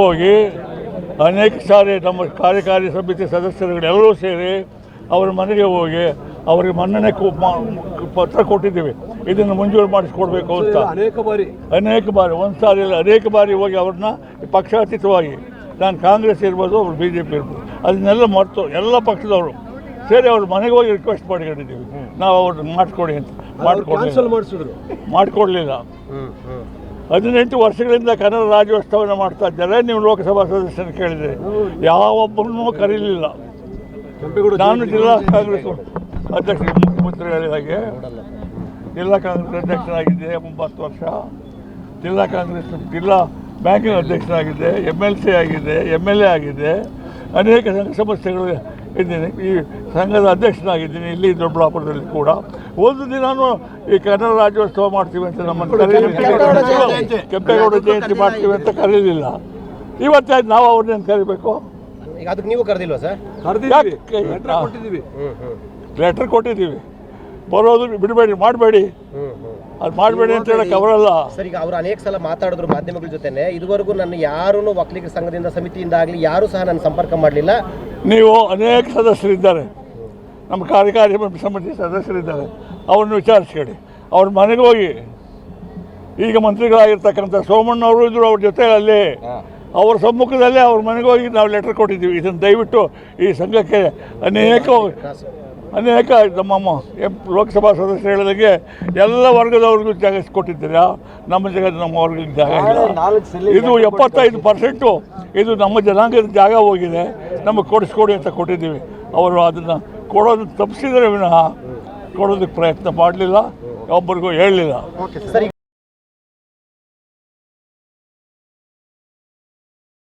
ಹೋಗಿ ಅನೇಕ ಸಾರಿ ನಮ್ಮ ಕಾರ್ಯಕಾರಿ ಸಮಿತಿ ಸದಸ್ಯರುಗಳೆಲ್ಲರೂ ಸೇರಿ ಅವರ ಮನೆಗೆ ಹೋಗಿ ಅವರಿಗೆ ಮನ್ನಣೆ ಪತ್ರ ಕೊಟ್ಟಿದ್ದೀವಿ. ಇದನ್ನು ಮಂಜೂರು ಮಾಡಿಸ್ಕೊಡ್ಬೇಕು ಅಂತ ಅನೇಕ ಬಾರಿ ಒಂದು ಸಾರಿ ಇಲ್ಲ ಅನೇಕ ಬಾರಿ ಹೋಗಿ ಅವ್ರನ್ನ ಪಕ್ಷಾತೀತವಾಗಿ ನಾನು ಕಾಂಗ್ರೆಸ್ ಇರ್ಬೋದು ಅವ್ರು BJP ಇರ್ಬೋದು ಅದನ್ನೆಲ್ಲ ಮರೆತು ಎಲ್ಲ ಪಕ್ಷದವರು ಸೇರಿ ಅವ್ರ ಮನೆಗೆ ಹೋಗಿ ರಿಕ್ವೆಸ್ಟ್ ಮಾಡಿಕೊಂಡಿದ್ದೀವಿ ನಾವು ಅವ್ರನ್ನ ಮಾಡಿಕೊಡಿ ಅಂತ. ಮಾಡಿಕೊಡ್ಲಿಲ್ಲ. 18 ವರ್ಷಗಳಿಂದ ಕನ್ನಡ ರಾಜ್ಯೋತ್ಸವವನ್ನು ಮಾಡ್ತಾ ಇದ್ದಾರೆ. ನೀವು ಲೋಕಸಭಾ ಸದಸ್ಯನ ಕೇಳಿದರೆ ಯಾವೊಬ್ಬರನ್ನೂ ಕರೀಲಿಲ್ಲ. ನಾನು ಜಿಲ್ಲಾ ಕಾಂಗ್ರೆಸ್ ಅಧ್ಯಕ್ಷ, ಮುಖ್ಯಮಂತ್ರಿಗಳ ಹಾಗೆ ಜಿಲ್ಲಾ ಕಾಂಗ್ರೆಸ್ ಅಧ್ಯಕ್ಷನಾಗಿದ್ದೆ 9 ವರ್ಷ. ಜಿಲ್ಲಾ ಬ್ಯಾಂಕಿನ ಅಧ್ಯಕ್ಷನಾಗಿದ್ದೆ, MLC ಆಗಿದೆ, MLA ಆಗಿದೆ, ಅನೇಕ ಸಂಘ ಸಂಸ್ಥೆಗಳು ಇದ್ದೀನಿ. ಈ ಸಂಘದ ಅಧ್ಯಕ್ಷನಾಗಿದ್ದೀನಿ ಇಲ್ಲಿ ದೊಡ್ಡಬಳ್ಳಾಪುರದಲ್ಲಿ ಕೂಡ. ಒಂದು ದಿನಾನು ಈ ಕನ್ನಡ ರಾಜ್ಯೋತ್ಸವ ಮಾಡ್ತೀವಿ ಅಂತ ನಮ್ಮನ್ನು ಕೆಂಪೇಗೌಡ ಜಯಂತಿ ಮಾಡ್ತೀವಿ ಅಂತ ಕರೀಲಿಲ್ಲ. ಇವತ್ತಾಯ್ತು ನಾವು ಅವ್ರನ್ನೇನು ಕರಿಬೇಕು? ಈಗ ಅದಕ್ಕೆ ನೀವು ಕರೆದಿಲ್ವಾ ಸರ್? ಲೆಟರ್ ಕೊಟ್ಟಿದ್ದೀವಿ. ಬರೋದು ಬಿಡಬೇಡಿ, ಮಾಡಬೇಡಿ, ಅದು ಮಾಡಬೇಡಿ ಅಂತ ಹೇಳಕ್ಕೆ ಅವರಲ್ಲ ಸರ್. ಈಗ ಅವರು ಅನೇಕ ಸಲ ಮಾತಾಡಿದ್ರು ಮಾಧ್ಯಮಗಳ ಜೊತೆನೆ. ಇದುವರೆಗೂ ನನ್ನ ಯಾರೂ ಒಕ್ಕಲಿಗರ ಸಂಘದಿಂದ ಸಮಿತಿಯಿಂದ ಆಗಲಿ ಯಾರೂ ಸಹ ನನ್ನ ಸಂಪರ್ಕ ಮಾಡಲಿಲ್ಲ. ನೀವು ಅನೇಕ ಸದಸ್ಯರಿದ್ದಾರೆ, ನಮ್ಮ ಕಾರ್ಯಕಾರಿ ಸಮಿತಿ ಸದಸ್ಯರಿದ್ದಾರೆ, ಅವ್ರನ್ನ ವಿಚಾರಿಸ್ಕೊಳ್ಳಿ. ಅವ್ರ ಮನೆಗೆ ಹೋಗಿ ಈಗ ಮಂತ್ರಿಗಳಾಗಿರ್ತಕ್ಕಂಥ ಸೋಮಣ್ಣವರು ಇದ್ರು ಅವ್ರ ಜೊತೆಯಲ್ಲಿ ಅವ್ರ ಸಮ್ಮುಖದಲ್ಲೇ ಅವ್ರ ಮನೆಗೆ ಹೋಗಿ ನಾವು ಲೆಟರ್ ಕೊಟ್ಟಿದ್ದೀವಿ. ಇದನ್ನು ದಯವಿಟ್ಟು ಈ ಸಂಘಕ್ಕೆ ಅನೇಕ ನಮ್ಮ ಲೋಕಸಭಾ ಸದಸ್ಯರು ಹೇಳಿದಾಗೆ ಎಲ್ಲ ವರ್ಗದವ್ರಿಗೂ ಜಾಗ ಕೊಟ್ಟಿದ್ದೀರಾ, ನಮ್ಮ ವರ್ಗದ ಜಾಗ ಇಲ್ಲ. ಇದು 75% ಇದು ನಮ್ಮ ಜನಾಂಗದ ಜಾಗ ಹೋಗಿದೆ, ನಮಗೆ ಕೊಡಿಸ್ಕೊಡಿ ಅಂತ ಕೊಟ್ಟಿದ್ದೀವಿ. ಅವರು ಅದನ್ನು ಕೊಡೋದನ್ನು ತಪ್ಪಿಸಿದರೆ ವಿನಃ ಕೊಡೋದಕ್ಕೆ ಪ್ರಯತ್ನ ಮಾಡಲಿಲ್ಲ, ಒಬ್ಬರಿಗೂ ಹೇಳಲಿಲ್ಲ.